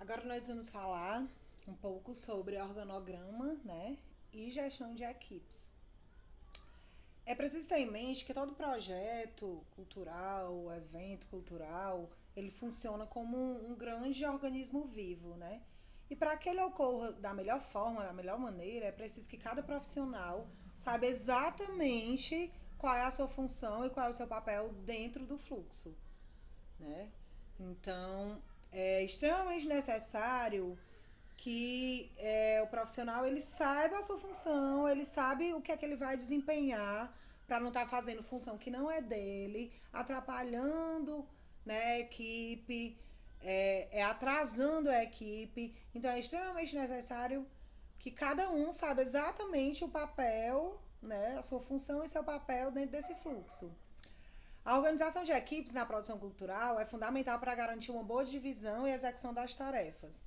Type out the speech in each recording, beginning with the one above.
Agora nós vamos falar um pouco sobre organograma, né, e gestão de equipes. É preciso ter em mente que todo projeto cultural, evento cultural, ele funciona como um grande organismo vivo, né? E para que ele ocorra da melhor forma, da melhor maneira, é preciso que cada profissional saiba exatamente qual é a sua função e qual é o seu papel dentro do fluxo, né? Então, é extremamente necessário que o profissional ele saiba a sua função, ele sabe o que é que ele vai desempenhar para não estar fazendo função que não é dele, atrapalhando, né, a equipe, atrasando a equipe. Então é extremamente necessário que cada um saiba exatamente o papel, né, a sua função e seu papel dentro desse fluxo. A organização de equipes na produção cultural é fundamental para garantir uma boa divisão e execução das tarefas.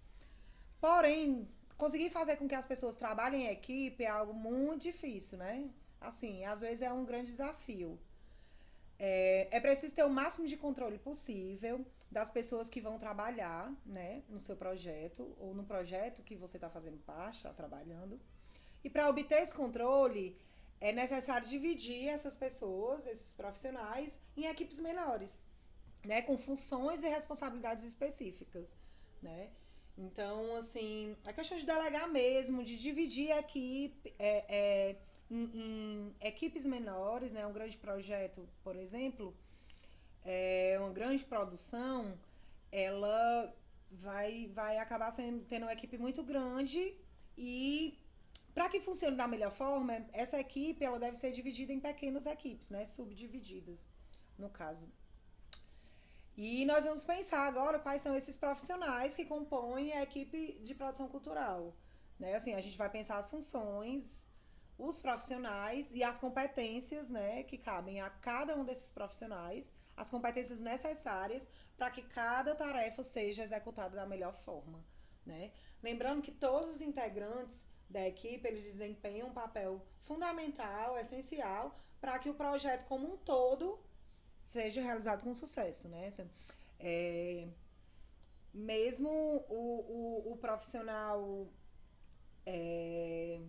Porém, conseguir fazer com que as pessoas trabalhem em equipe é algo muito difícil, né? Assim, às vezes é um grande desafio. É preciso ter o máximo de controle possível das pessoas que vão trabalhar, né, no seu projeto ou no projeto que você está fazendo parte, está trabalhando. E para obter esse controle, é necessário dividir essas pessoas, esses profissionais, em equipes menores, né, com funções e responsabilidades específicas, né? Então, assim, a questão de delegar mesmo, de dividir a equipe em equipes menores, né? Um grande projeto, por exemplo, uma grande produção, ela vai acabar tendo uma equipe muito grande e para que funcione da melhor forma, essa equipe ela deve ser dividida em pequenas equipes, né? Subdivididas, no caso. E nós vamos pensar agora quais são esses profissionais que compõem a equipe de produção cultural. Né? Assim, a gente vai pensar as funções, os profissionais e as competências, né, que cabem a cada um desses profissionais, as competências necessárias para que cada tarefa seja executada da melhor forma. Né? Lembrando que todos os integrantes da equipe eles desempenham um papel fundamental, essencial, para que o projeto como um todo seja realizado com sucesso, né? É, mesmo o profissional, é,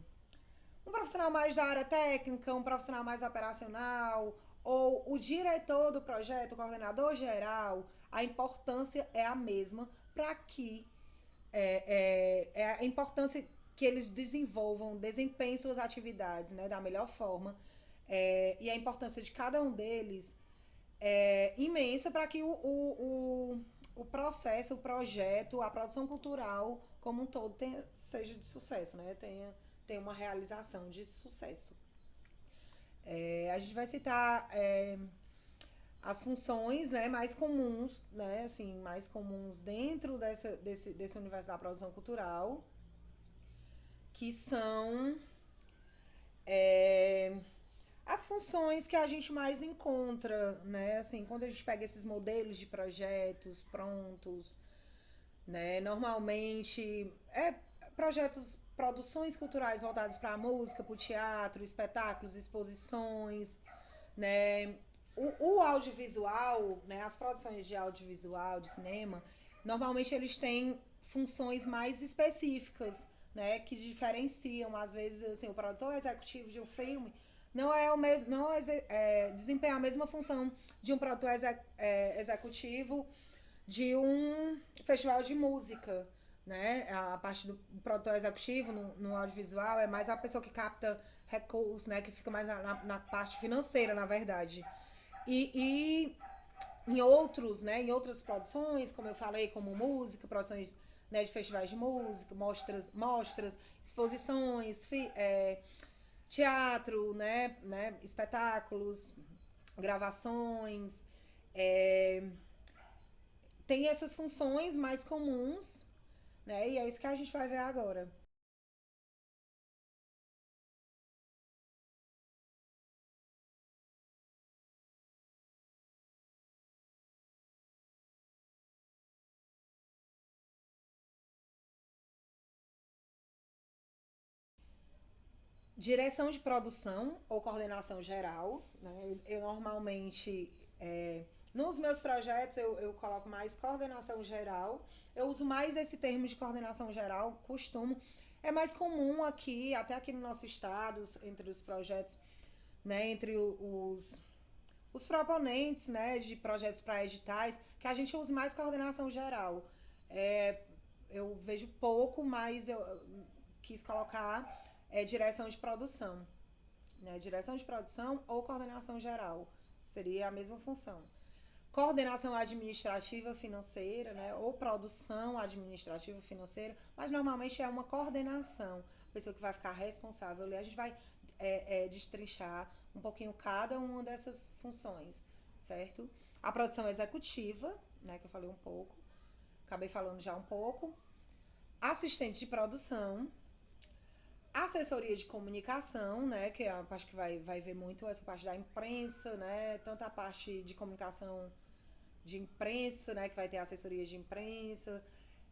um profissional mais da área técnica, um profissional mais operacional, ou o diretor do projeto, o coordenador geral, a importância é a mesma para que é a importância que eles desenvolvam, desempenhem suas atividades, né, da melhor forma, e a importância de cada um deles imensa para que o processo, o projeto, a produção cultural como um todo seja de sucesso, né? Tenha uma realização de sucesso. A gente vai citar as funções, né, mais comuns, né, assim, mais comuns dentro desse universo da produção cultural, que são é, as funções que a gente mais encontra, né? Assim, quando a gente pega esses modelos de projetos prontos, né? Normalmente projetos, produções culturais voltadas para a música, para o teatro, espetáculos, exposições, né? O audiovisual, né? As produções de audiovisual, de cinema, normalmente eles têm funções mais específicas, né? Que diferenciam, às vezes, assim, o produtor executivo de um filme não é o mesmo, não desempenha a mesma função de um produtor executivo de um festival de música, né? A parte do produtor executivo no audiovisual é mais a pessoa que capta recursos, né? Que fica mais na parte financeira, na verdade. E em outros, né? Em outras produções, como eu falei, como música, produções, né, de festivais de música, mostras exposições, teatro, né? Espetáculos, gravações, é, tem essas funções mais comuns, né? E é isso que a gente vai ver agora. Direção de produção ou coordenação geral, né? Eu normalmente Nos meus projetos eu coloco mais coordenação geral. Eu uso mais esse termo de coordenação geral, costumo. É mais comum aqui, até aqui no nosso estado, entre os projetos, né, entre os proponentes, né, de projetos para editais, que a gente use mais coordenação geral. É, eu vejo pouco, mas eu quis colocar direção de produção, né, direção de produção ou coordenação geral, seria a mesma função. Coordenação administrativa financeira, né, ou produção administrativa financeira, mas normalmente é uma coordenação, a pessoa que vai ficar responsável ali. A gente vai destrinchar um pouquinho cada uma dessas funções, certo? A produção executiva, né, que eu falei um pouco, acabei falando já um pouco. Assistente de produção, assessoria de comunicação, né, que é a parte que vai ver muito essa parte da imprensa, né, tanto a parte de comunicação de imprensa, né, que vai ter assessoria de imprensa,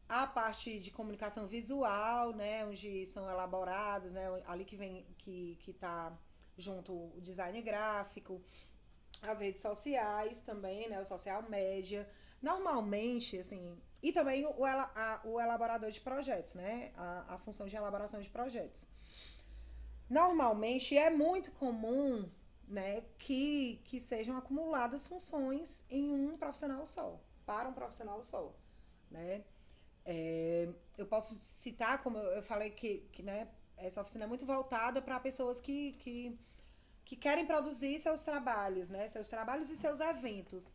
a parte de comunicação visual, né, onde são elaborados, né, ali que vem que tá junto o design gráfico, as redes sociais também, né, o social media, normalmente, assim, e também o elaborador de projetos, né, a função de elaboração de projetos. Normalmente é muito comum, né, que sejam acumuladas funções em um profissional só, para um profissional só, né? Eu posso citar, como eu falei, que né, essa oficina é muito voltada para pessoas que querem produzir seus trabalhos, né, seus trabalhos e seus eventos.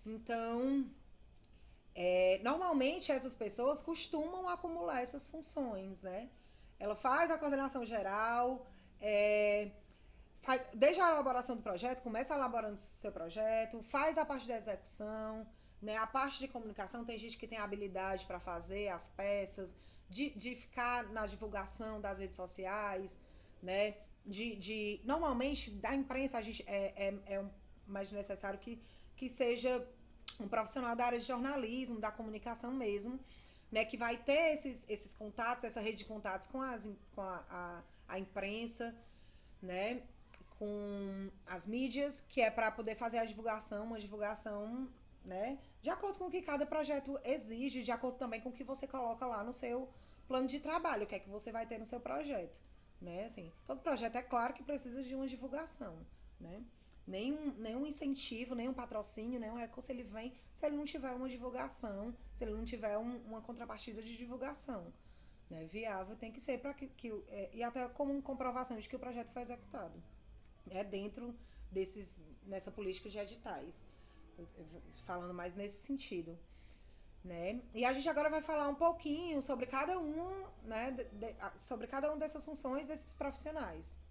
Então, normalmente essas pessoas costumam acumular essas funções, né? Ela faz a coordenação geral, é, desde a elaboração do projeto, começa elaborando seu projeto, faz a parte da execução, né? A parte de comunicação, tem gente que tem habilidade para fazer as peças, de ficar na divulgação das redes sociais, né? Normalmente, da imprensa, a gente mais necessário que seja um profissional da área de jornalismo, da comunicação mesmo, né? Que vai ter esses contatos, essa rede de contatos com a imprensa, né? Com as mídias, que é para poder fazer a divulgação, uma divulgação, né, de acordo com o que cada projeto exige, de acordo também com o que você coloca lá no seu plano de trabalho, o que é que você vai ter no seu projeto, né? Assim, todo projeto é claro que precisa de uma divulgação, né? Nenhum incentivo, nenhum patrocínio, nenhum recurso ele vem se ele não tiver uma divulgação, se ele não tiver uma contrapartida de divulgação, né? Viável tem que ser para e até como comprovação de que o projeto foi executado, dentro nessa política de editais, falando mais nesse sentido, né? E a gente agora vai falar um pouquinho sobre cada um, né, sobre cada uma dessas funções desses profissionais.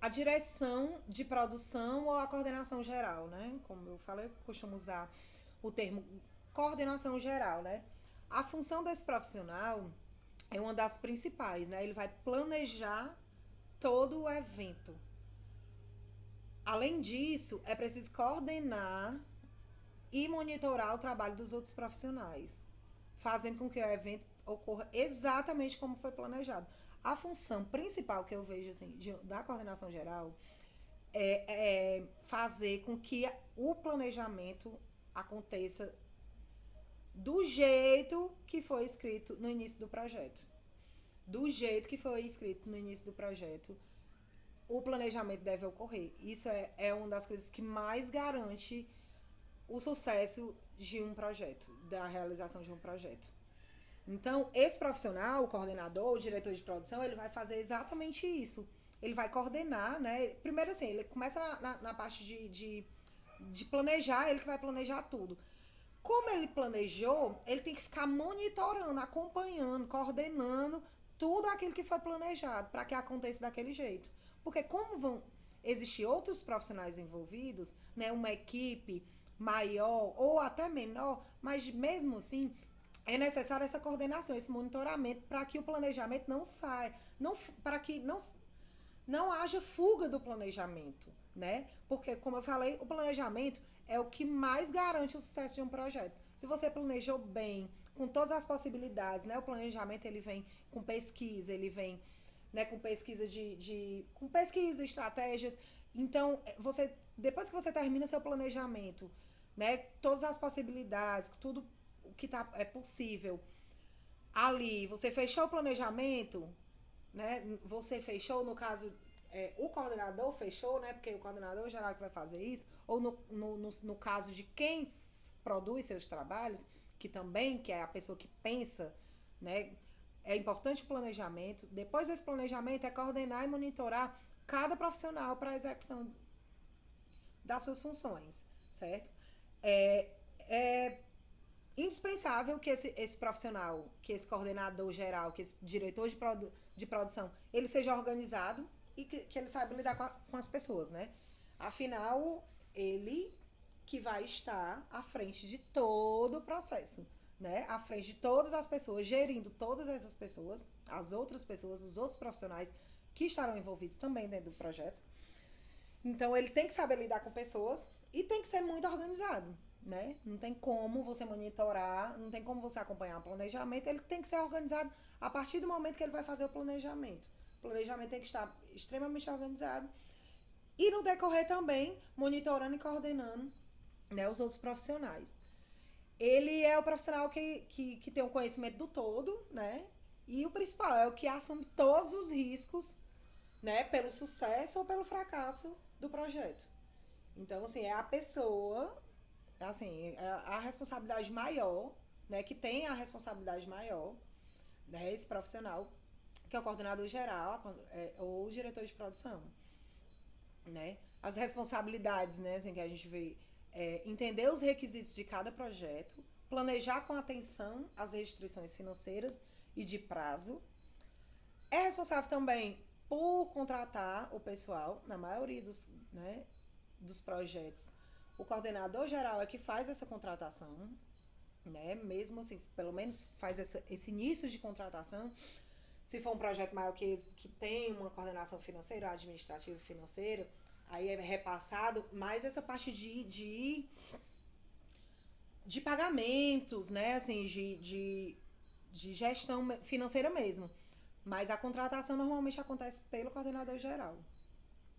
A direção de produção ou a coordenação geral, né? Como eu falei, eu costumo usar o termo coordenação geral, né? A função desse profissional é uma das principais, né? Ele vai planejar todo o evento. Além disso, é preciso coordenar e monitorar o trabalho dos outros profissionais, fazendo com que o evento ocorra exatamente como foi planejado. A função principal que eu vejo assim, da coordenação geral é fazer com que o planejamento aconteça do jeito que foi escrito no início do projeto. Do jeito que foi escrito no início do projeto, o planejamento deve ocorrer. Isso é uma das coisas que mais garante o sucesso de um projeto, da realização de um projeto. Então, esse profissional, o coordenador, o diretor de produção, ele vai fazer exatamente isso. Ele vai coordenar, né? Primeiro, assim, ele começa na parte de planejar, ele que vai planejar tudo. Como ele planejou, ele tem que ficar monitorando, acompanhando, coordenando tudo aquilo que foi planejado para que aconteça daquele jeito. Porque como vão existir outros profissionais envolvidos, né, uma equipe maior ou até menor, mas mesmo assim é necessário essa coordenação, esse monitoramento para que o planejamento não saia, não, para que não haja fuga do planejamento, né? Porque, como eu falei, o planejamento é o que mais garante o sucesso de um projeto. Se você planejou bem, com todas as possibilidades, né? O planejamento ele vem com pesquisa, ele vem, né, com pesquisa com pesquisa, estratégias. Então, você depois que você termina seu planejamento, né, todas as possibilidades, tudo o que é possível ali, você fechou o planejamento, né? Você fechou, no caso, o coordenador fechou, né? Porque o coordenador geral que vai fazer isso, ou no caso de quem produz seus trabalhos, que também, que é a pessoa que pensa, né? É importante o planejamento. Depois desse planejamento é coordenar e monitorar cada profissional para a execução das suas funções, certo? É, é indispensável que esse profissional, que esse coordenador geral, que esse diretor de produção, ele seja organizado e que ele saiba lidar com as pessoas, né? Afinal, ele que vai estar à frente de todo o processo, né? À frente de todas as pessoas, gerindo todas essas pessoas, as outras pessoas, os outros profissionais que estarão envolvidos também dentro do projeto. Então ele tem que saber lidar com pessoas e tem que ser muito organizado, né? Não tem como você monitorar, não tem como você acompanhar o planejamento, ele tem que ser organizado a partir do momento que ele vai fazer o planejamento. O planejamento tem que estar extremamente organizado e no decorrer também monitorando e coordenando, né, os outros profissionais. Ele é o profissional que tem o conhecimento do todo, né? E o principal é o que assume todos os riscos, né, pelo sucesso ou pelo fracasso do projeto. Então, assim, é a pessoa, assim, é a responsabilidade maior, né, que tem a responsabilidade maior, né, esse profissional, que é o coordenador geral ou o diretor de produção, né? As responsabilidades, né, assim, que a gente vê, entender os requisitos de cada projeto, planejar com atenção as restrições financeiras e de prazo. É responsável também por contratar o pessoal, na maioria né, dos projetos. O coordenador geral é que faz essa contratação, né? Mesmo assim, pelo menos faz esse início de contratação. Se for um projeto maior que tem uma coordenação financeira, administrativa e financeira, aí é repassado, mas essa parte de pagamentos, né? Assim, de gestão financeira mesmo. Mas a contratação normalmente acontece pelo coordenador geral,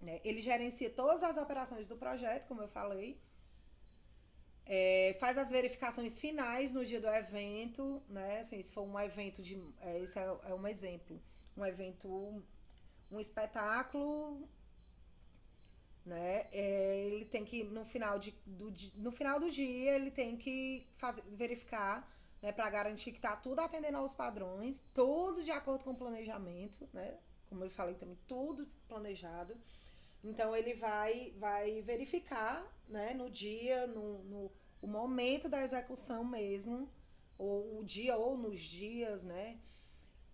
né? Ele gerencia todas as operações do projeto, como eu falei, faz as verificações finais no dia do evento, né? Assim, se for um evento isso é um exemplo, um evento, um espetáculo, né? Ele tem que no final do dia ele tem que verificar, né, para garantir que está tudo atendendo aos padrões, tudo de acordo com o planejamento, né? Como eu falei também, tudo planejado. Então ele vai verificar, né, no dia, no o momento da execução mesmo, ou o dia ou nos dias, né?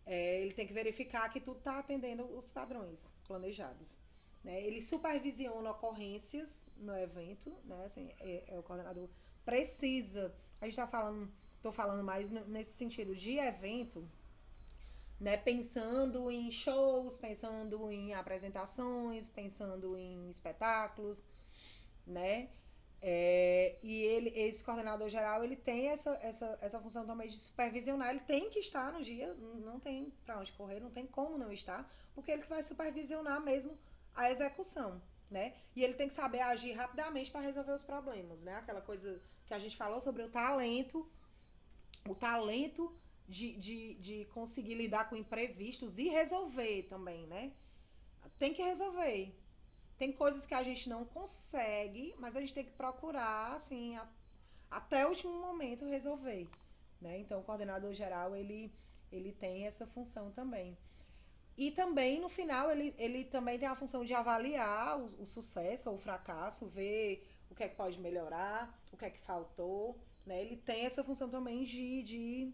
Ele tem que verificar que tudo está atendendo os padrões planejados. Né? Ele supervisiona ocorrências no evento, né? Assim, o coordenador precisa. A gente está falando, estou falando mais nesse sentido de evento, né? Pensando em shows, pensando em apresentações, pensando em espetáculos, né? Esse coordenador geral, ele tem essa função também de supervisionar, ele tem que estar no dia, não tem para onde correr, não tem como não estar, porque ele que vai supervisionar mesmo a execução, né? E ele tem que saber agir rapidamente para resolver os problemas, né? Aquela coisa que a gente falou sobre o talento de conseguir lidar com imprevistos e resolver também, né? Tem que resolver. Tem coisas que a gente não consegue, mas a gente tem que procurar, assim, até o último momento resolver, né? Então, o coordenador geral, ele tem essa função também. E também, no final, ele também tem a função de avaliar o sucesso ou o fracasso, ver o que é que pode melhorar, o que é que faltou, né? Ele tem essa função também de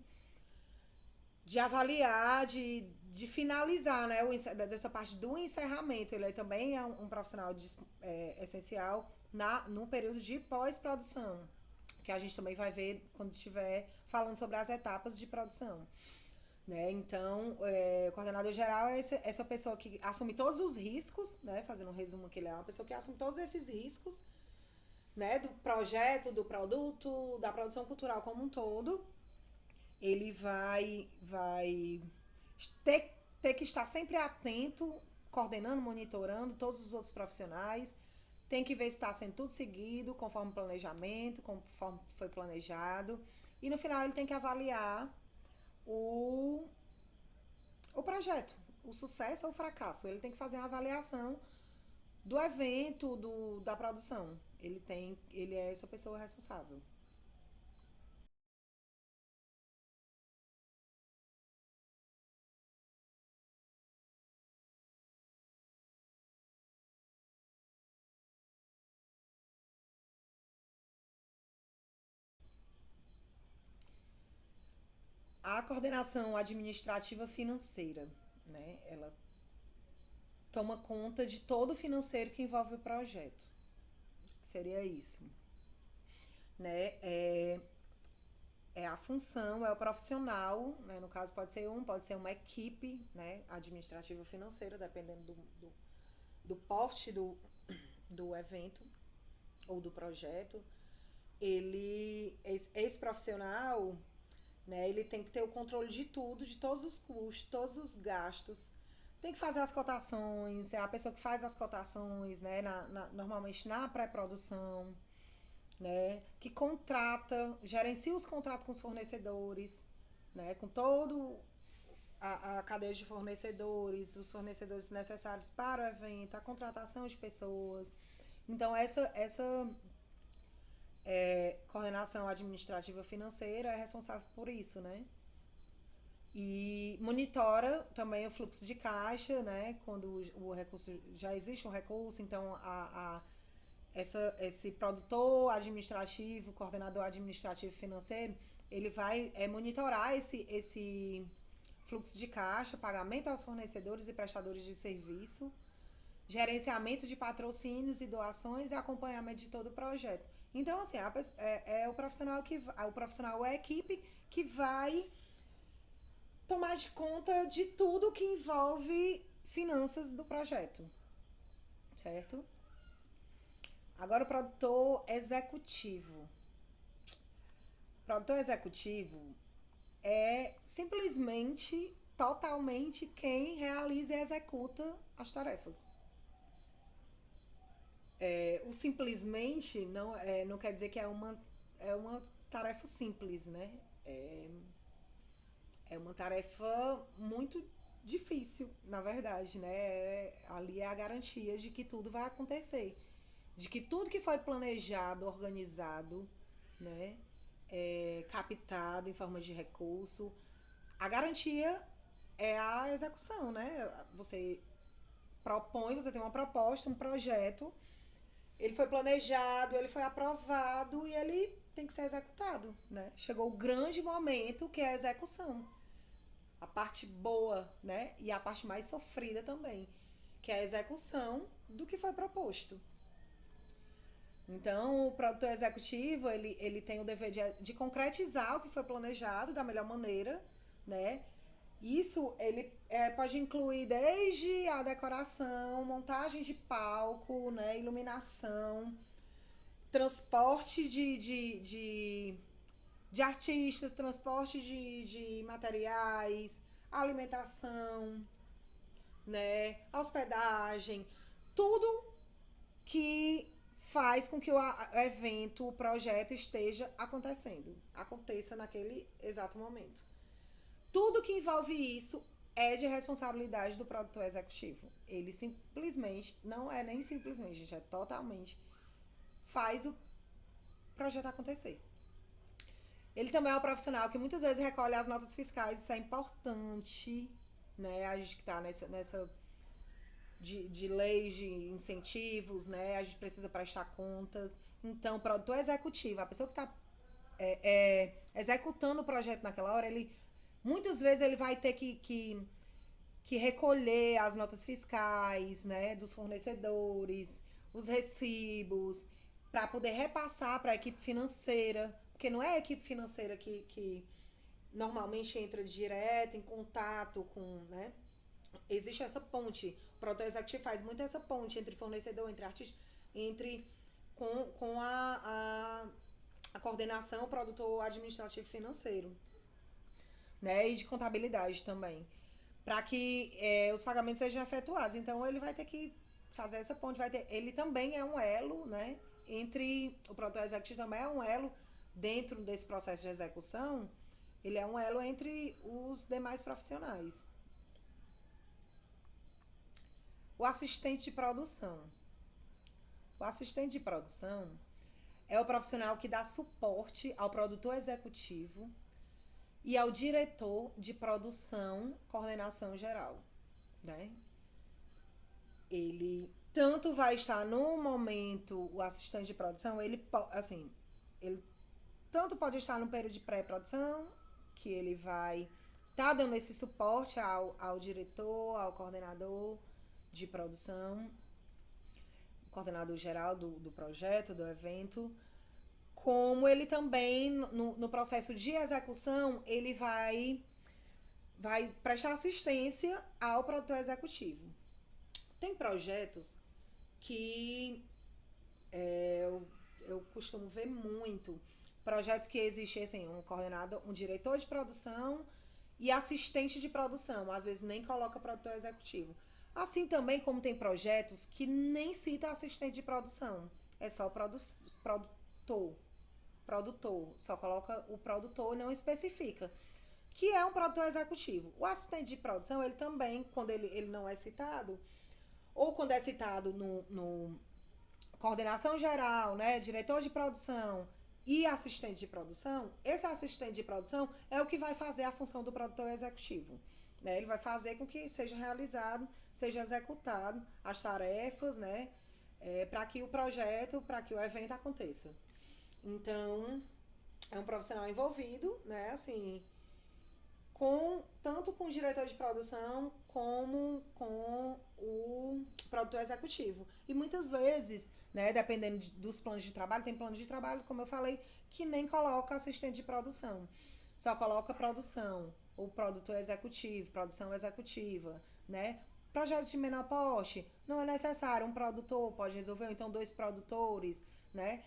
avaliar, de finalizar, né, dessa parte do encerramento. Ele também é um profissional essencial no período de pós-produção, que a gente também vai ver quando estiver falando sobre as etapas de produção. Né? Então, o coordenador geral é essa pessoa que assume todos os riscos, né? Fazendo um resumo que ele é uma pessoa que assume todos esses riscos, né, do projeto, do produto, da produção cultural como um todo, ele vai ter que estar sempre atento, coordenando, monitorando todos os outros profissionais, tem que ver se está sendo tudo seguido, conforme o planejamento, conforme foi planejado. E no final ele tem que avaliar o, o projeto, o sucesso ou o fracasso. Ele tem que fazer uma avaliação do evento, da produção. Ele é essa pessoa responsável. A coordenação administrativa financeira, né? Ela toma conta de todo o financeiro que envolve o projeto. Seria isso, né? É a função, é o profissional, né? No caso pode ser uma equipe, né? Administrativa financeira, dependendo do porte do evento ou do projeto. Esse profissional, né? Ele tem que ter o controle de tudo, de todos os custos, todos os gastos. Tem que fazer as cotações, é a pessoa que faz as cotações, né? Normalmente na pré-produção, né? Que contrata, gerencia os contratos com os fornecedores, né? Com todo a cadeia de fornecedores, os fornecedores necessários para o evento, a contratação de pessoas. Então, essa coordenação administrativa financeira é responsável por isso, né? E monitora também o fluxo de caixa, né? Quando o recurso já existe um recurso, então esse produtor administrativo, coordenador administrativo financeiro, ele vai monitorar esse fluxo de caixa, pagamento aos fornecedores e prestadores de serviço, gerenciamento de patrocínios e doações e acompanhamento de todo o projeto. Então, assim, é o profissional o profissional é a equipe que vai tomar de conta de tudo que envolve finanças do projeto, certo? Agora o produtor executivo. O produtor executivo é simplesmente, totalmente quem realiza e executa as tarefas. O simplesmente não quer dizer que é uma tarefa simples, né? É, é uma tarefa muito difícil, na verdade, né? Ali é a garantia de que tudo vai acontecer. De que tudo que foi planejado, organizado, né? Captado em forma de recurso, a garantia é a execução, né? Você propõe, você tem uma proposta, um projeto, ele foi planejado, ele foi aprovado e ele tem que ser executado, né? Chegou o grande momento que é a execução. A parte boa, né? E a parte mais sofrida também, que é a execução do que foi proposto. Então, o produtor executivo, ele tem o dever de concretizar o que foi planejado da melhor maneira, né? Isso ele pode incluir desde a decoração, montagem de palco, né, iluminação, transporte de artistas, transporte de materiais, alimentação, né, hospedagem, tudo que faz com que o evento, o projeto esteja acontecendo, aconteça naquele exato momento. Tudo que envolve isso é de responsabilidade do produtor executivo. Ele simplesmente, não é nem simplesmente, gente, é totalmente faz o projeto acontecer. Ele também é um profissional que muitas vezes recolhe as notas fiscais, isso é importante, né? A gente que está nessa de leis de incentivos, né? A gente precisa prestar contas. Então, o produtor executivo, a pessoa que está executando o projeto naquela hora, ele muitas vezes ele vai ter que recolher as notas fiscais, né, dos fornecedores, os recibos, para poder repassar para a equipe financeira, porque não é a equipe financeira que normalmente entra direto em contato com, né? Existe essa ponte. O Proto Executivo faz muito essa ponte entre fornecedor, entre artista, entre com a coordenação produtor administrativo financeiro, né? E de contabilidade também, para que os pagamentos sejam efetuados. Então ele vai ter que fazer essa ponte, ele também é um elo, né? Entre o produtor executivo também é um elo dentro desse processo de execução, ele é um elo entre os demais profissionais. O assistente de produção. O assistente de produção é o profissional que dá suporte ao produtor executivo e ao diretor de produção, coordenação geral, né? Ele tanto vai estar no momento, o assistente de produção, ele tanto pode estar no período de pré-produção, que ele vai estar dando esse suporte ao diretor, ao coordenador de produção, coordenador geral do projeto, do evento, como ele também, no processo de execução, ele vai prestar assistência ao produtor executivo. Tem projetos que eu costumo ver muito, projetos que existem assim, um coordenador, um diretor de produção e assistente de produção, às vezes nem coloca produtor executivo. Assim também como tem projetos que nem cita assistente de produção, é só produtor, só coloca o produtor e não especifica, que é um produtor executivo. O assistente de produção, ele também, quando ele não é citado, ou quando é citado no coordenação geral, né, diretor de produção e assistente de produção, esse assistente de produção é o que vai fazer a função do produtor executivo. Né? Ele vai fazer com que seja realizado, seja executado as tarefas, né, para que o projeto, para que o evento aconteça. Então, é um profissional envolvido, né, assim, tanto com o diretor de produção como com o produtor executivo. E muitas vezes, né, dependendo dos planos de trabalho, tem plano de trabalho, como eu falei, que nem coloca assistente de produção. Só coloca produção, ou produtor executivo, produção executiva, né? Projetos de menor porte, não é necessário um produtor, pode resolver, ou então 2 produtores, né?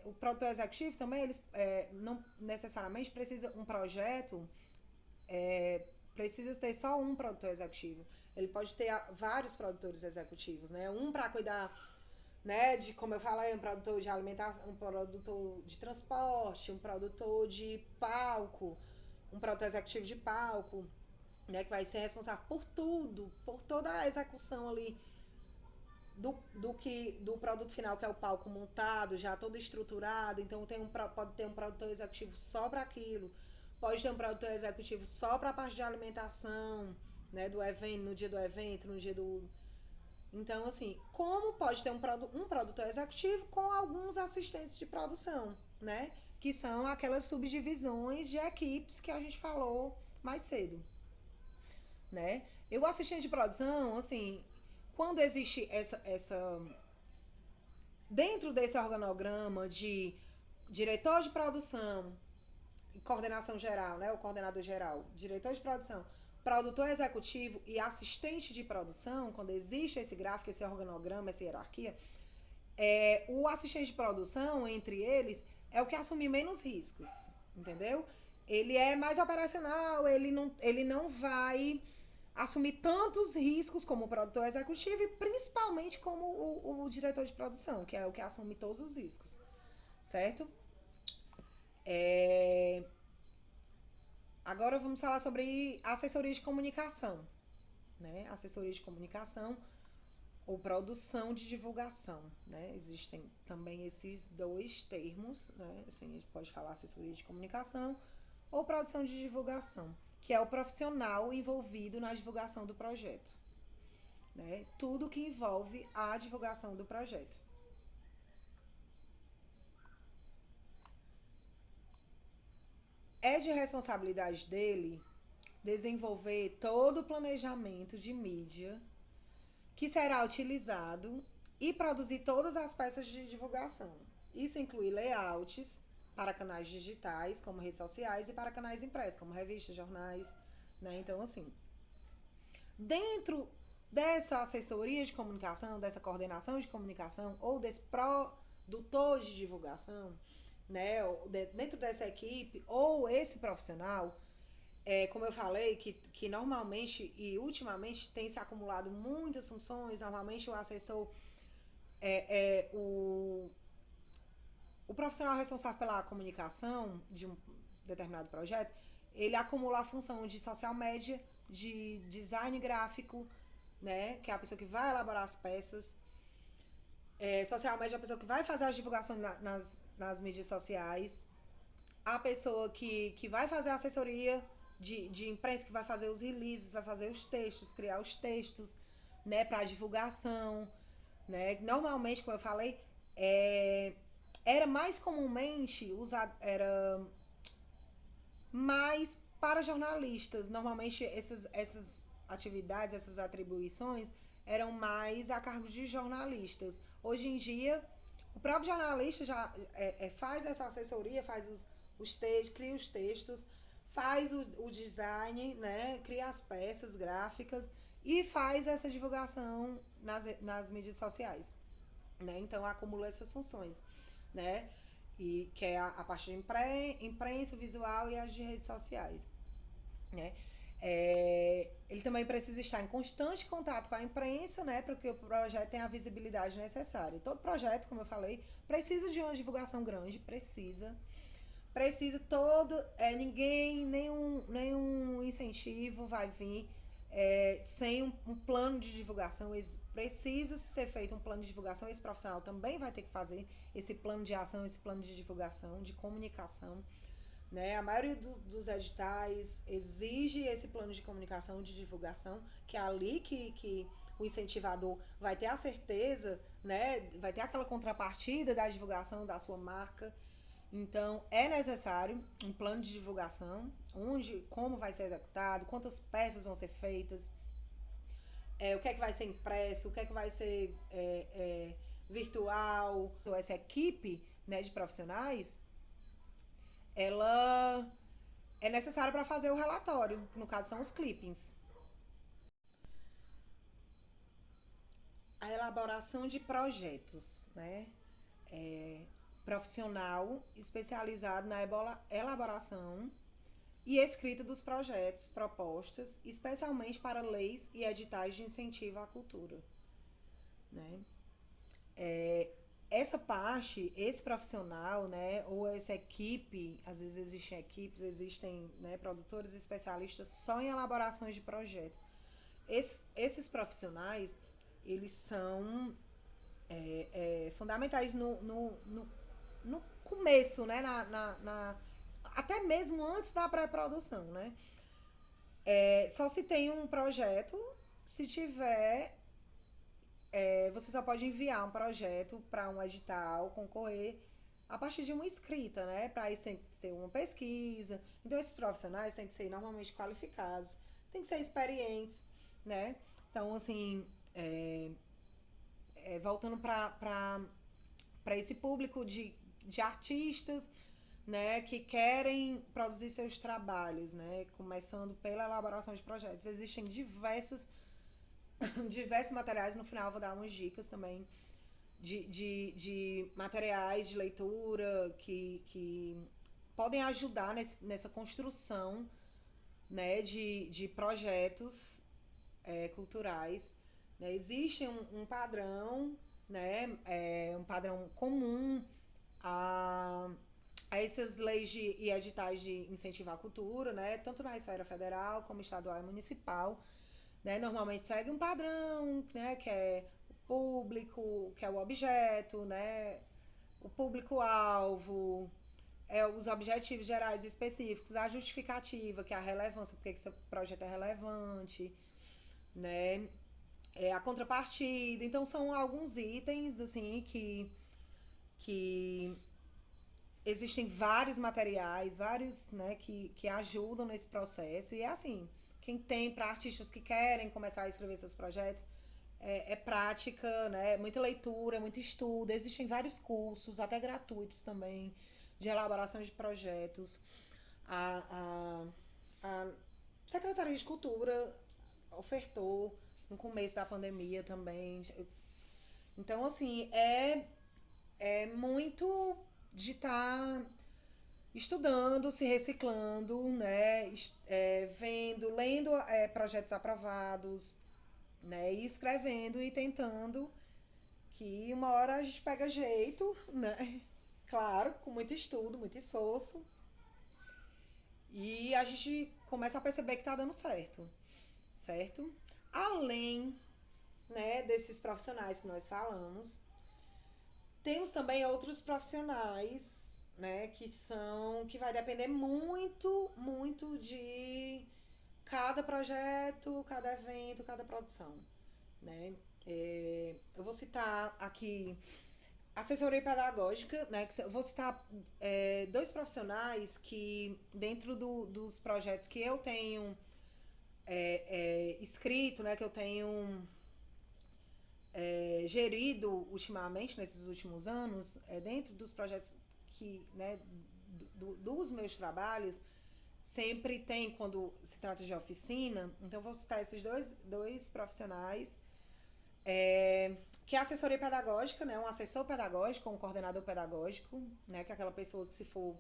O produtor executivo também, eles não necessariamente precisa um projeto, precisa ter só um produtor executivo. Ele pode ter vários produtores executivos, né? Um para cuidar, né, de, como eu falei, um produtor de alimentação, um produtor de transporte, um produtor de palco, um produtor executivo de palco, né, que vai ser responsável por tudo, por toda a execução ali do produto final, que é o palco montado, já todo estruturado. Então pode ter um produtor executivo só para aquilo, pode ter um produtor executivo só para a parte de alimentação, né, do evento, no dia do evento, no dia do... Então, assim, como pode ter um produtor executivo com alguns assistentes de produção, né? Que são aquelas subdivisões de equipes que a gente falou mais cedo, né? E o assistente de produção, assim, quando existe dentro desse organograma de diretor de produção e coordenação geral, né? O coordenador geral, diretor de produção, produtor executivo e assistente de produção, quando existe esse gráfico, esse organograma, essa hierarquia, o assistente de produção, entre eles, é o que assume menos riscos, entendeu? Ele é mais operacional, ele não vai assumir tantos riscos como o produtor executivo e principalmente como o diretor de produção, que é o que assume todos os riscos, certo? Agora vamos falar sobre assessoria de comunicação, né? Assessoria de comunicação ou produção de divulgação, né? Existem também esses 2 termos, né? Assim, a gente pode falar assessoria de comunicação ou produção de divulgação, que é o profissional envolvido na divulgação do projeto, né? Tudo que envolve a divulgação do projeto. É de responsabilidade dele desenvolver todo o planejamento de mídia que será utilizado e produzir todas as peças de divulgação. Isso inclui layouts para canais digitais, como redes sociais, e para canais impressos, como revistas, jornais, né? Então, assim, dentro dessa assessoria de comunicação, dessa coordenação de comunicação ou desse condutor de divulgação, né, dentro dessa equipe, ou esse profissional, como eu falei, que normalmente e ultimamente tem se acumulado muitas funções, normalmente o assessor o profissional responsável pela comunicação de um determinado projeto, ele acumula a função de social media, de design gráfico, né, que é a pessoa que vai elaborar as peças. Social media é a pessoa que vai fazer a divulgação nas mídias sociais. A pessoa que vai fazer a assessoria de imprensa, que vai fazer os releases, vai fazer os textos, criar os textos, né, para divulgação, né? Normalmente, como eu falei, era mais comumente usado, era mais para jornalistas. Normalmente essas atividades, essas atribuições eram mais a cargo de jornalistas. Hoje em dia, o próprio jornalista já faz essa assessoria, faz os textos, cria os textos, faz o design, né, cria as peças gráficas e faz essa divulgação nas mídias sociais, né? Então acumula essas funções, né? E que é a parte de imprensa, visual e as de redes sociais, né? Ele também precisa estar em constante contato com a imprensa, né, para que o projeto tenha a visibilidade necessária. Todo projeto, como eu falei, precisa de uma divulgação grande, precisa todo, nenhum incentivo vai vir sem um plano de divulgação. Precisa ser feito um plano de divulgação. Esse profissional também vai ter que fazer esse plano de ação, esse plano de divulgação, de comunicação, né? A maioria dos editais exige esse plano de comunicação, de divulgação, que é ali que o incentivador vai ter a certeza, né? Vai ter aquela contrapartida da divulgação da sua marca. Então, é necessário um plano de divulgação, onde, como vai ser executado, quantas peças vão ser feitas, o que é que vai ser impresso, o que é que vai ser virtual. Essa equipe, né, de profissionais, ela é necessária para fazer o relatório, que no caso são os clippings. A elaboração de projetos, né? Profissional especializado na elaboração e escrita dos projetos, propostas, especialmente para leis e editais de incentivo à cultura, né? Essa parte, esse profissional, né, ou essa equipe, às vezes existem equipes, existem, né, produtores especialistas só em elaborações de projeto. Esses profissionais, eles são fundamentais no começo, né, até mesmo antes da pré-produção, né? Só se tem um projeto se tiver. Você só pode enviar um projeto para um edital, concorrer a partir de uma escrita, né? Para isso tem que ter uma pesquisa. Então, esses profissionais têm que ser normalmente qualificados, têm que ser experientes, né? Então, assim, voltando para esse público de artistas, né, que querem produzir seus trabalhos, né, começando pela elaboração de projetos. Existem diversos materiais, no final eu vou dar umas dicas também de materiais de leitura que podem ajudar nessa construção, né, de projetos culturais. Né? Existe um padrão, né, um padrão comum a, a essas leis e editais de incentivo à cultura, né, tanto na esfera federal como estadual e municipal. Né? Normalmente segue um padrão, né, que é o público, que é o objeto, né, o público-alvo, os objetivos gerais e específicos, a justificativa, que é a relevância, porque esse projeto é relevante, né, a contrapartida. Então, são alguns itens, assim, que existem vários materiais, vários, né, que ajudam nesse processo. E é assim, quem tem para artistas que querem começar a escrever seus projetos, prática, né, muita leitura, muito estudo. Existem vários cursos, até gratuitos também, de elaboração de projetos. A Secretaria de Cultura ofertou no começo da pandemia também. Então, assim, é muito de estar estudando, se reciclando, né? Vendo, lendo projetos aprovados, né? E escrevendo e tentando que uma hora a gente pega jeito, né? Claro, com muito estudo, muito esforço. E a gente começa a perceber que tá dando certo, certo? Além, né, desses profissionais que nós falamos, temos também outros profissionais, né, que vai depender muito, muito de cada projeto, cada evento, cada produção, né? Eu vou citar aqui assessoria pedagógica, né? Eu vou citar dois profissionais que dentro dos projetos que eu tenho escrito, né? Que eu tenho gerido ultimamente, nesses últimos anos, dentro dos projetos que, né, dos meus trabalhos, sempre tem, quando se trata de oficina, então eu vou citar esses dois profissionais, que é a assessoria pedagógica, né, um assessor pedagógico, um coordenador pedagógico, né, que é aquela pessoa que se for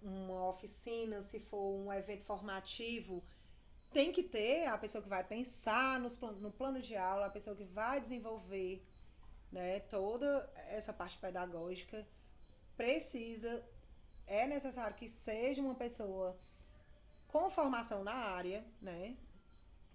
uma oficina, se for um evento formativo, tem que ter a pessoa que vai pensar no plano de aula, a pessoa que vai desenvolver, né, toda essa parte pedagógica. Precisa, é necessário que seja uma pessoa com formação na área, né?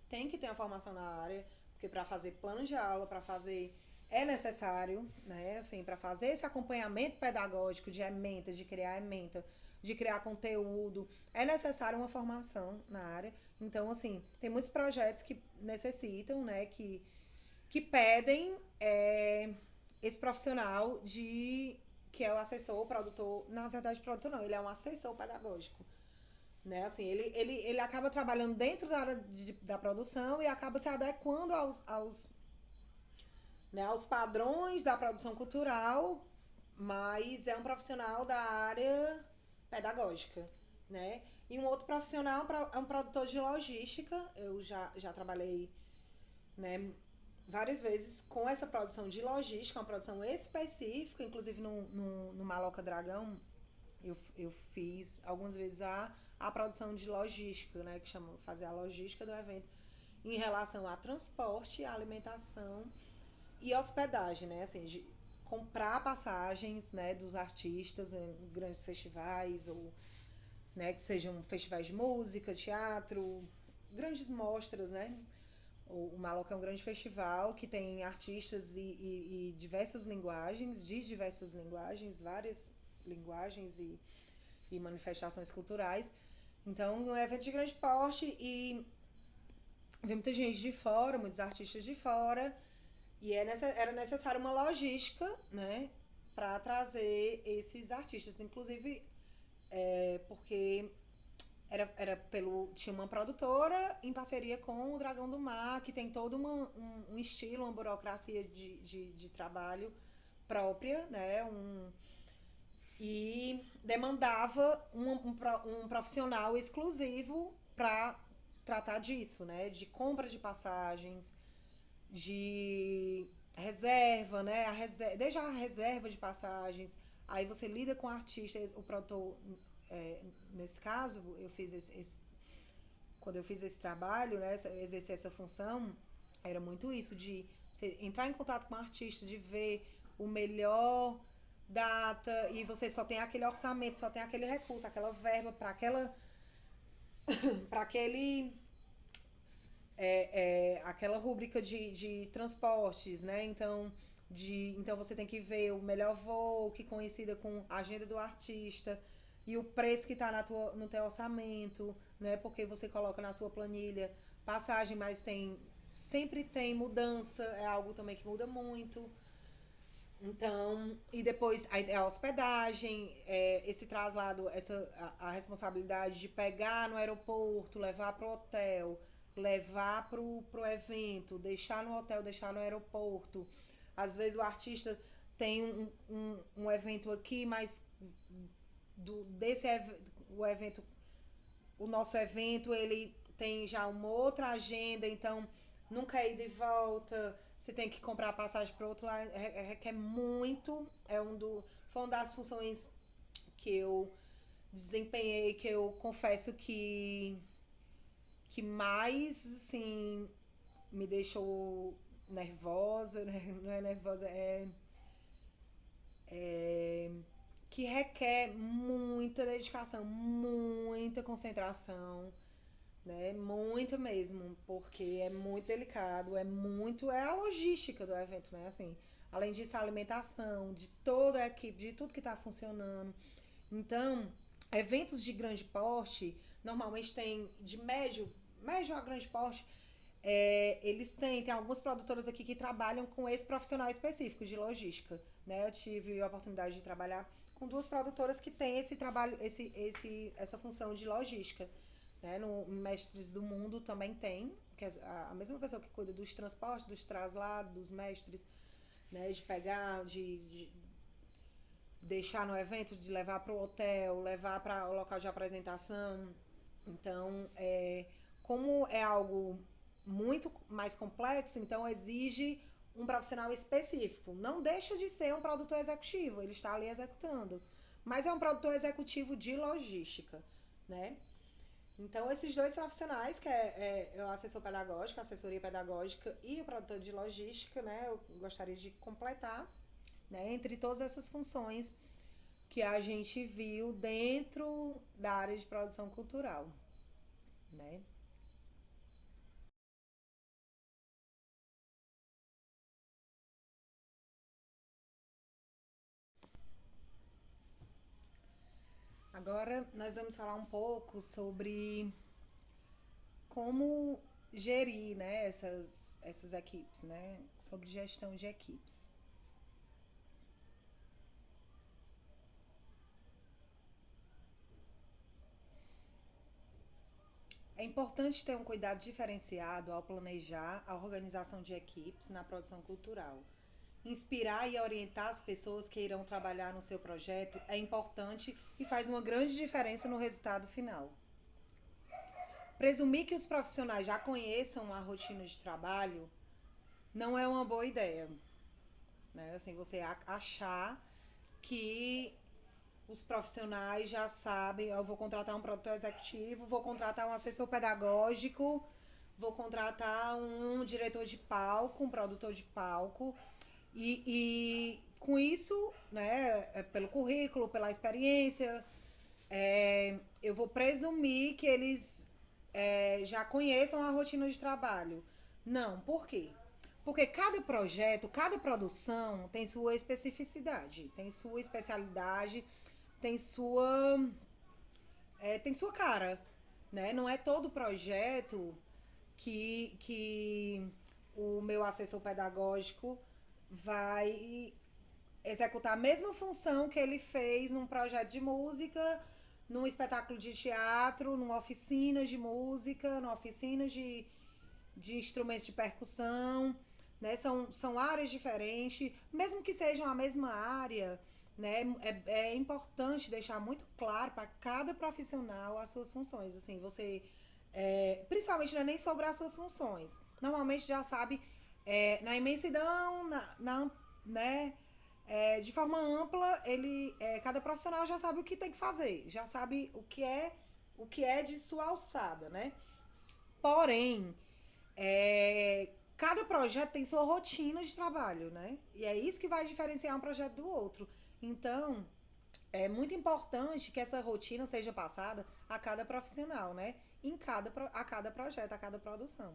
Tem que ter uma formação na área, porque para fazer plano de aula, para fazer é necessário, né? Assim, para fazer esse acompanhamento pedagógico de ementa, de criar conteúdo, é necessário uma formação na área. Então, assim, tem muitos projetos que necessitam, né? Que pedem esse profissional que é o assessor, o produtor. Na verdade, produtor não, ele é um assessor pedagógico. Né? Assim, ele acaba trabalhando dentro da área da produção e acaba se adequando né, aos padrões da produção cultural, mas é um profissional da área pedagógica, né? E um outro profissional é um produtor de logística. Eu já trabalhei, né, várias vezes com essa produção de logística, uma produção específica, inclusive no Maloca Dragão, eu fiz algumas vezes a produção de logística, né, que chama fazer a logística do evento em relação a transporte, alimentação e hospedagem, né, assim, de comprar passagens, né, dos artistas em grandes festivais ou, né, que sejam festivais de música, teatro, grandes mostras, né? O Maloca é um grande festival que tem artistas e diversas linguagens, de diversas linguagens, várias linguagens e manifestações culturais. Então, é um evento de grande porte e vem muita gente de fora, muitos artistas de fora, e era necessário uma logística, né, para trazer esses artistas. Inclusive, porque tinha uma produtora em parceria com o Dragão do Mar, que tem todo um estilo, uma burocracia de trabalho própria, né? E demandava um profissional exclusivo para tratar disso, né? De compra de passagens, de reserva, né? Desde a reserva de passagens, aí você lida com o artista, o produtor, nesse caso, quando eu fiz esse trabalho, né? Exercer essa função, era muito isso, de você entrar em contato com o artista, de ver o melhor data e você só tem aquele orçamento, só tem aquele recurso, aquela verba para aquele aquela rúbrica de transportes, né? Então você tem que ver o melhor voo que coincida com a agenda do artista e o preço que está no teu orçamento, né? Porque você coloca na sua planilha passagem, mas sempre tem mudança, é algo também que muda muito. Então, e depois a hospedagem, esse traslado, a responsabilidade de pegar no aeroporto, levar para o hotel, levar pro evento, deixar no hotel, deixar no aeroporto. Às vezes o artista tem um evento aqui, mas desse o evento, o nosso evento, ele tem já uma outra agenda, então nunca é ida e volta, você tem que comprar passagem para outro lado, requer muito. Foi uma das funções que eu desempenhei, que eu confesso que mais, assim, me deixou nervosa, né? Não é nervosa, é que requer muita dedicação, muita concentração, né? Muita mesmo, porque é muito delicado, é a logística do evento, né? Assim, além disso, a alimentação de toda a equipe, de tudo que está funcionando. Então, eventos de grande porte, normalmente tem de médio a grande porte, eles tem algumas produtoras aqui que trabalham com esse profissional específico de logística, né? Eu tive a oportunidade de trabalhar com duas produtoras que têm esse trabalho, essa função de logística, né? No Mestres do Mundo também tem, que é a mesma pessoa que cuida dos transportes, dos traslados, dos mestres, né? De pegar, de deixar no evento, de levar para o hotel, levar para o local de apresentação. Então, como é algo muito mais complexo, então exige um profissional específico. Não deixa de ser um produtor executivo, ele está ali executando. Mas é um produtor executivo de logística, né? Então, esses dois profissionais, que é o assessor pedagógico, a assessoria pedagógica e o produtor de logística, né? Eu gostaria de completar, né? Entre todas essas funções que a gente viu dentro da área de produção cultural, né? Agora nós vamos falar um pouco sobre como gerir, né, essas equipes, né? Sobre gestão de equipes. É importante ter um cuidado diferenciado ao planejar a organização de equipes na produção cultural. Inspirar e orientar as pessoas que irão trabalhar no seu projeto é importante e faz uma grande diferença no resultado final. Presumir que os profissionais já conheçam a rotina de trabalho não é uma boa ideia, né? Assim, você achar que os profissionais já sabem, eu vou contratar um produtor executivo, vou contratar um assessor pedagógico, vou contratar um diretor de palco, um produtor de palco, e com isso, né, pelo currículo, pela experiência, eu vou presumir que eles já conheçam a rotina de trabalho. Não, por quê? Porque cada projeto, cada produção tem sua especificidade, tem sua especialidade, tem sua, tem sua cara, né? Não é todo projeto que o meu assessor pedagógico vai executar a mesma função que ele fez num projeto de música, num espetáculo de teatro, numa oficina de música, numa oficina de instrumentos de percussão, né? São áreas diferentes, mesmo que sejam a mesma área, né? É importante deixar muito claro para cada profissional as suas funções. Assim, você, principalmente não é nem sobre as suas funções. Normalmente já sabe, na imensidão, né? De forma ampla, cada profissional já sabe o que tem que fazer, já sabe o que é de sua alçada, né? Porém, cada projeto tem sua rotina de trabalho, né? E é isso que vai diferenciar um projeto do outro. Então, é muito importante que essa rotina seja passada a cada profissional, né? A cada projeto, a cada produção.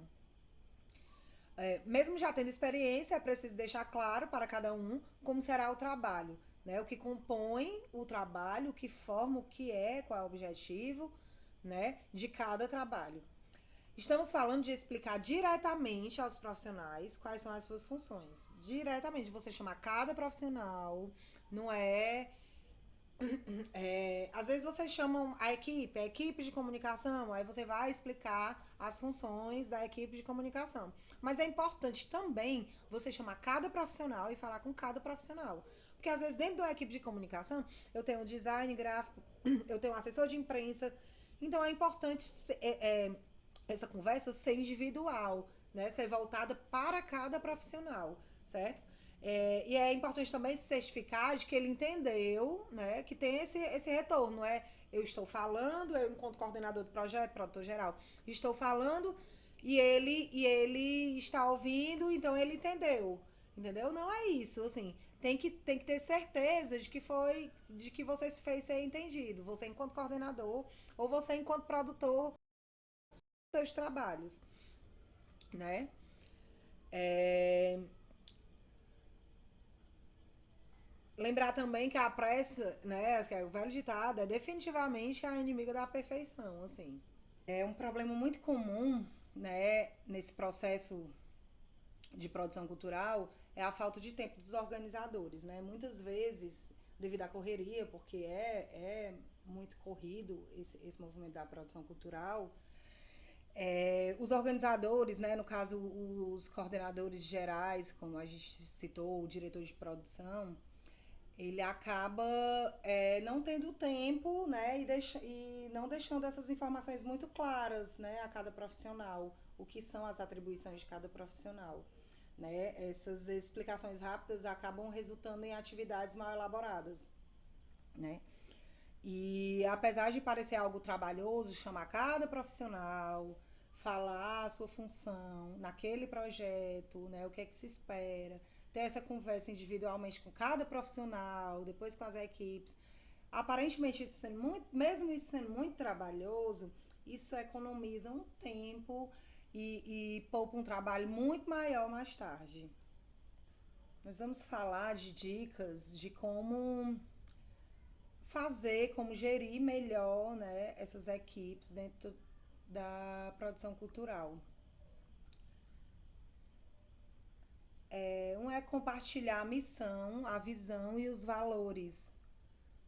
Mesmo já tendo experiência, é preciso deixar claro para cada um como será o trabalho, né? O que compõe o trabalho, o que forma o que é, qual é o objetivo, né? De cada trabalho. Estamos falando de explicar diretamente aos profissionais quais são as suas funções. Diretamente, você chamar cada profissional, não é. Às vezes vocês chamam a equipe de comunicação, aí você vai explicar as funções da equipe de comunicação. Mas é importante também você chamar cada profissional e falar com cada profissional. Porque às vezes dentro da equipe de comunicação eu tenho um design gráfico, eu tenho um assessor de imprensa. Então é importante essa conversa ser individual, né, ser voltada para cada profissional, certo? E é importante também se certificar de que ele entendeu, né, que tem esse retorno, não é? Eu estou falando, eu enquanto coordenador do projeto, produtor geral, estou falando e ele está ouvindo, então ele entendeu, entendeu? Não é isso, assim, tem que ter certeza de que você se fez ser entendido, você enquanto coordenador ou você enquanto produtor dos seus trabalhos, né? É, lembrar também que a pressa, né, que é o velho ditado, é definitivamente a inimiga da perfeição, assim. É um problema muito comum, né, nesse processo de produção cultural é a falta de tempo dos organizadores, né? Muitas vezes, devido à correria, porque é muito corrido esse movimento da produção cultural, os organizadores, né, no caso os coordenadores gerais, como a gente citou, o diretor de produção, ele acaba não tendo tempo, né, e não deixando essas informações muito claras, né, a cada profissional, o que são as atribuições de cada profissional. Né? Essas explicações rápidas acabam resultando em atividades mal elaboradas. Né? E apesar de parecer algo trabalhoso, chamar cada profissional, falar a sua função naquele projeto, né, o que é que se espera, ter essa conversa individualmente com cada profissional, depois com as equipes, aparentemente isso sendo muito, mesmo isso sendo muito trabalhoso, isso economiza um tempo e poupa um trabalho muito maior mais tarde. Nós vamos falar de dicas de como fazer, como gerir melhor, né, essas equipes dentro da produção cultural. Um é compartilhar a missão, a visão e os valores,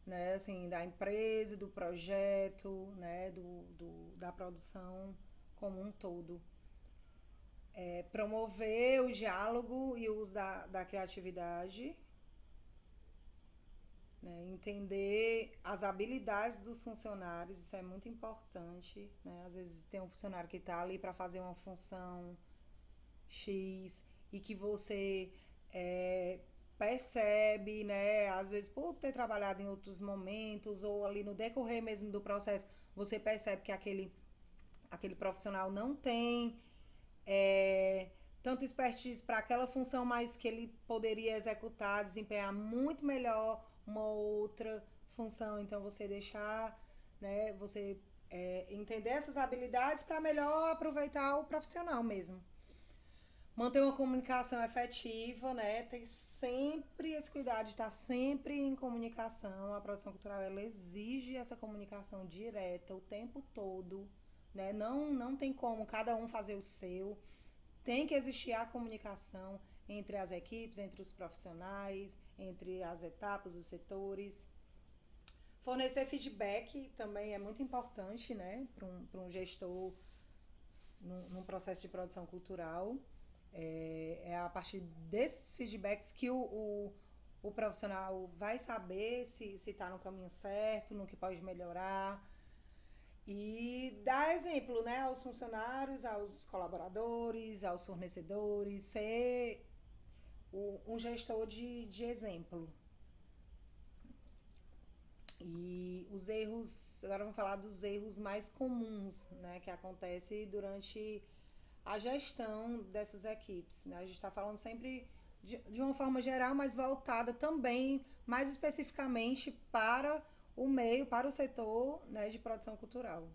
né, assim, da empresa, do projeto, né, da produção como um todo. Promover o diálogo e o uso da criatividade, né? Entender as habilidades dos funcionários, isso é muito importante, né? Às vezes tem um funcionário que está ali para fazer uma função X e que você é, percebe, né? Às vezes por ter trabalhado em outros momentos ou ali no decorrer mesmo do processo, você percebe que aquele profissional não tem é, tanto expertise para aquela função, mas que ele poderia executar, desempenhar muito melhor uma outra função. Então você deixar, né, você entender essas habilidades para melhor aproveitar o profissional mesmo. Manter uma comunicação efetiva, né? Ter sempre esse cuidado de estar sempre em comunicação. A produção cultural ela exige essa comunicação direta o tempo todo, né? Não tem como cada um fazer o seu. Tem que existir a comunicação entre as equipes, entre os profissionais, entre as etapas, os setores. Fornecer feedback também é muito importante, né, para um gestor num processo de produção cultural. É a partir desses feedbacks que o profissional vai saber se está no caminho certo, no que pode melhorar. E dar exemplo, né, aos funcionários, aos colaboradores, aos fornecedores, ser um gestor de exemplo. E os erros, agora vamos falar dos erros mais comuns, né, que acontecem durante a gestão dessas equipes. Né? A gente está falando sempre de uma forma geral, mas voltada também, mais especificamente, para o meio, para o setor, né, de produção cultural.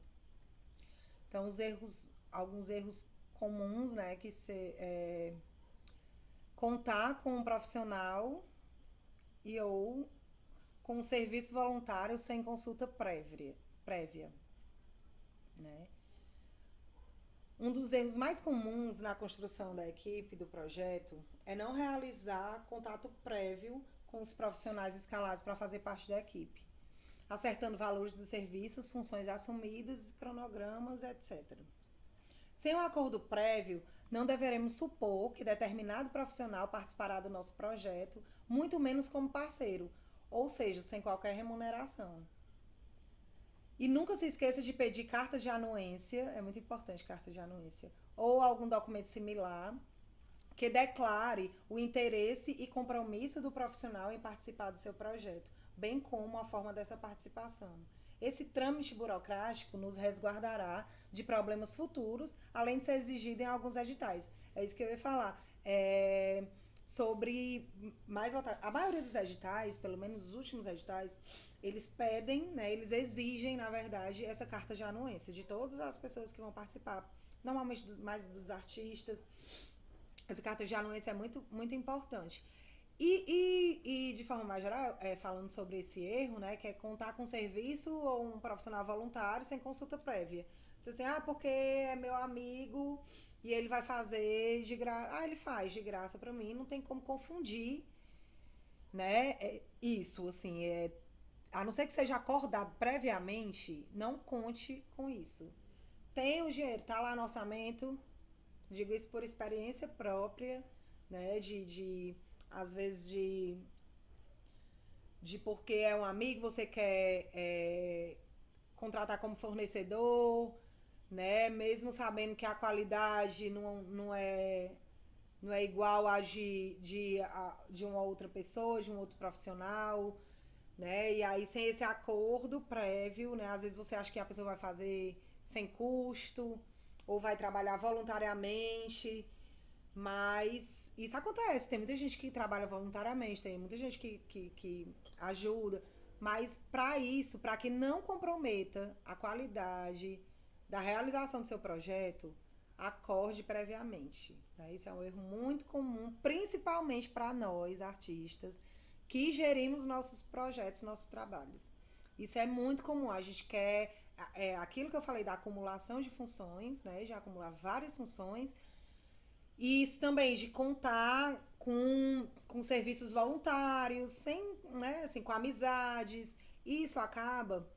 Então, alguns erros comuns, né, que contar com um profissional e ou com um serviço voluntário sem consulta prévia, né? Um dos erros mais comuns na construção da equipe do projeto é não realizar contato prévio com os profissionais escalados para fazer parte da equipe, acertando valores dos serviços, funções assumidas, cronogramas, etc. Sem um acordo prévio, não deveremos supor que determinado profissional participará do nosso projeto, muito menos como parceiro, ou seja, sem qualquer remuneração. E nunca se esqueça de pedir carta de anuência, é muito importante carta de anuência, ou algum documento similar que declare o interesse e compromisso do profissional em participar do seu projeto, bem como a forma dessa participação. Esse trâmite burocrático nos resguardará de problemas futuros, além de ser exigido em alguns editais. É isso que eu ia falar. Sobre mais a maioria dos editais, pelo menos os últimos editais, eles pedem, né, eles exigem, na verdade, essa carta de anuência de todas as pessoas que vão participar, normalmente mais dos artistas. Essa carta de anuência é muito, muito importante. E de forma mais geral, falando sobre esse erro, né, que é contar com serviço ou um profissional voluntário sem consulta prévia. Você assim, porque é meu amigo e ele vai fazer de graça. Ele faz de graça para mim, não tem como confundir, né? Isso, assim, a não ser que seja acordado previamente, não conte com isso. Tem o dinheiro, tá lá no orçamento, digo isso por experiência própria, né? Às vezes, de porque é um amigo, você quer contratar como fornecedor, né? Mesmo sabendo que a qualidade não é igual a de uma outra pessoa, de um outro profissional, né? E aí, sem esse acordo prévio, né? Às vezes você acha que a pessoa vai fazer sem custo, ou vai trabalhar voluntariamente, mas isso acontece. Tem muita gente que trabalha voluntariamente, tem muita gente que ajuda, mas para isso, para que não comprometa a qualidade da realização do seu projeto, acorde previamente. Né? Isso é um erro muito comum, principalmente para nós, artistas, que gerimos nossos projetos, nossos trabalhos. Isso é muito comum. A gente quer aquilo que eu falei da acumulação de funções, né? De acumular várias funções. E isso também de contar com serviços voluntários, sem, né, assim, com amizades. Isso acaba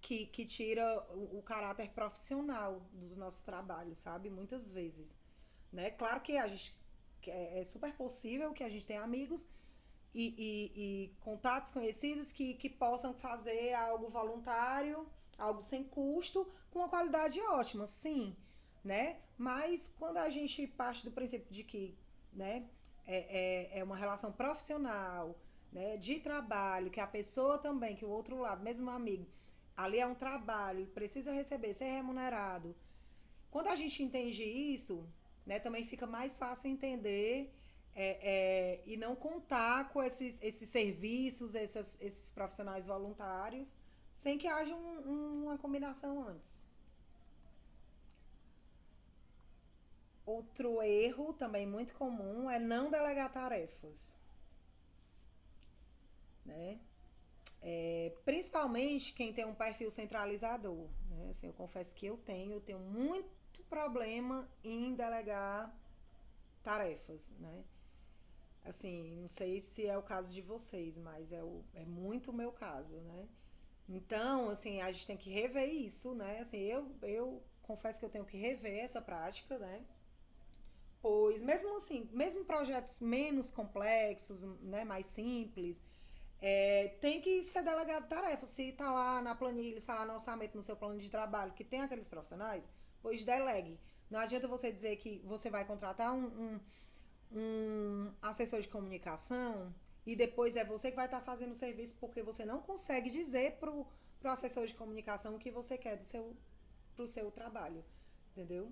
que tira o caráter profissional dos nossos trabalhos, sabe? Muitas vezes. Né? Claro que a gente que é super possível que a gente tenha amigos e contatos conhecidos que possam fazer algo voluntário, algo sem custo, com uma qualidade ótima, sim, né? Mas quando a gente parte do princípio de que, né, é uma relação profissional, né, de trabalho, que a pessoa também, que o outro lado, mesmo amigo, ali é um trabalho, precisa receber, ser remunerado. Quando a gente entende isso, né, também fica mais fácil entender e não contar com esses serviços, esses profissionais voluntários, sem que haja uma combinação antes. Outro erro também muito comum é não delegar tarefas, né? Principalmente quem tem um perfil centralizador, né? Assim, eu confesso que eu tenho muito problema em delegar tarefas, né? Assim, não sei se é o caso de vocês, mas é muito o meu caso, né? Então, assim, a gente tem que rever isso, né? Assim, eu confesso que eu tenho que rever essa prática, né? Pois, mesmo assim, mesmo projetos menos complexos, né, mais simples, tem que ser delegado tarefa. Se está lá na planilha, está lá no orçamento, no seu plano de trabalho, que tem aqueles profissionais, pois delegue. Não adianta você dizer que você vai contratar um assessor de comunicação e depois é você que vai estar fazendo o serviço porque você não consegue dizer pro assessor de comunicação o que você quer pro seu trabalho, entendeu?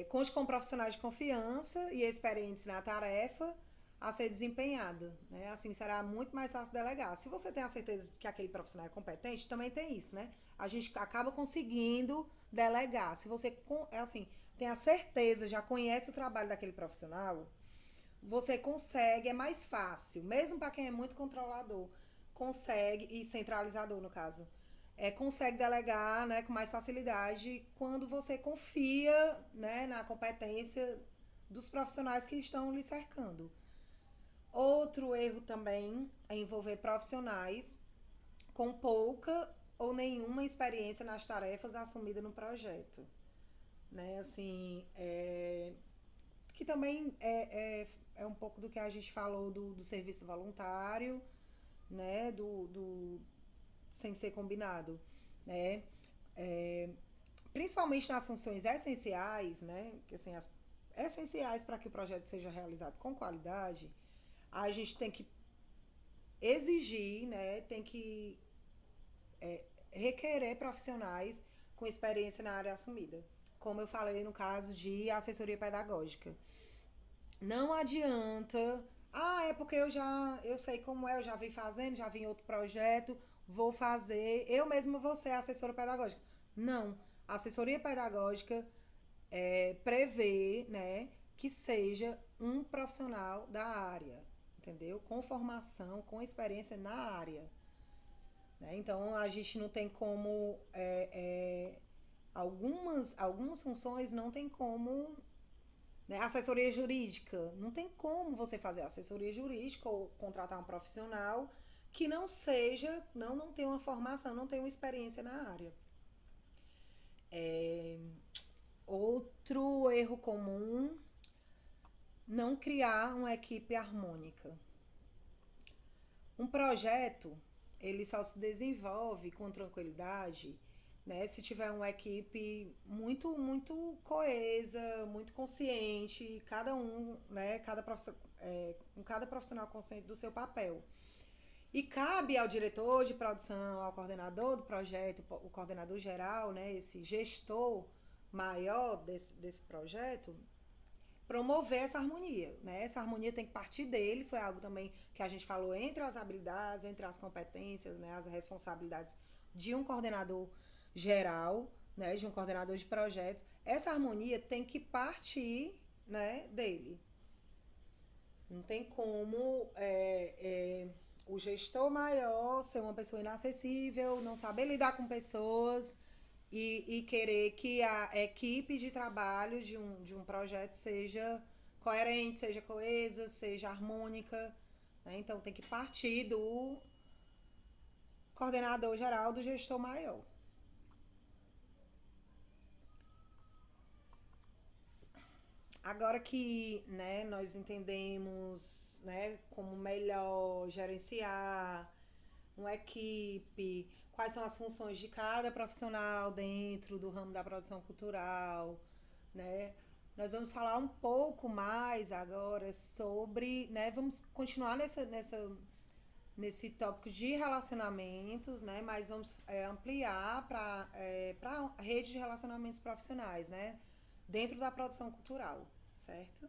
Conte com profissionais de confiança e experientes na tarefa a ser desempenhada, né? Assim será muito mais fácil delegar. Se você tem a certeza de que aquele profissional é competente, também tem isso, né? A gente acaba conseguindo delegar. Se você assim, tem a certeza, já conhece o trabalho daquele profissional, você consegue, é mais fácil, mesmo para quem é muito controlador, consegue, e centralizador no caso, consegue delegar, né, com mais facilidade quando você confia, né, na competência dos profissionais que estão lhe cercando. Outro erro também é envolver profissionais com pouca ou nenhuma experiência nas tarefas assumidas no projeto. Né? Assim, que também é um pouco do que a gente falou do serviço voluntário, né? Sem ser combinado, né? principalmente nas funções essenciais, né? Que assim, as essenciais para que o projeto seja realizado com qualidade, a gente tem que exigir, né? Tem que requerer profissionais com experiência na área assumida. Como eu falei no caso de assessoria pedagógica. Não adianta. Ah, é porque eu sei como é, eu já vim fazendo, já vim em outro projeto, vou fazer, eu mesma vou ser assessora pedagógica. Não. A assessoria pedagógica prevê, né, que seja um profissional da área, entendeu? Com formação, com experiência na área. Né? Então a gente não tem como. Algumas funções não tem como, né? Assessoria jurídica, não tem como você fazer assessoria jurídica ou contratar um profissional que não seja, não tenha uma formação, não tenha uma experiência na área. Outro erro comum, não criar uma equipe harmônica. Um projeto, ele só se desenvolve com tranquilidade, né, se tiver uma equipe muito coesa, muito consciente, cada um, né, com cada profissional consciente do seu papel. E cabe ao diretor de produção, ao coordenador do projeto, o coordenador geral, né, esse gestor maior desse projeto, promover essa harmonia, né? Essa harmonia tem que partir dele, foi algo também que a gente falou entre as habilidades, entre as competências, né, as responsabilidades de um coordenador geral, né, de um coordenador de projetos. Essa harmonia tem que partir, né, dele. Não tem como o gestor maior ser uma pessoa inacessível, não saber lidar com pessoas e querer que a equipe de trabalho de um projeto seja coerente, seja coesa, seja harmônica. Né? Então tem que partir do coordenador geral, do gestor maior. Agora que, né, nós entendemos, né, como melhor gerenciar uma equipe, quais são as funções de cada profissional dentro do ramo da produção cultural, né? Nós vamos falar um pouco mais agora sobre, né, vamos continuar nesse tópico de relacionamentos, né, mas vamos ampliar para rede de relacionamentos profissionais, né, dentro da produção cultural, certo?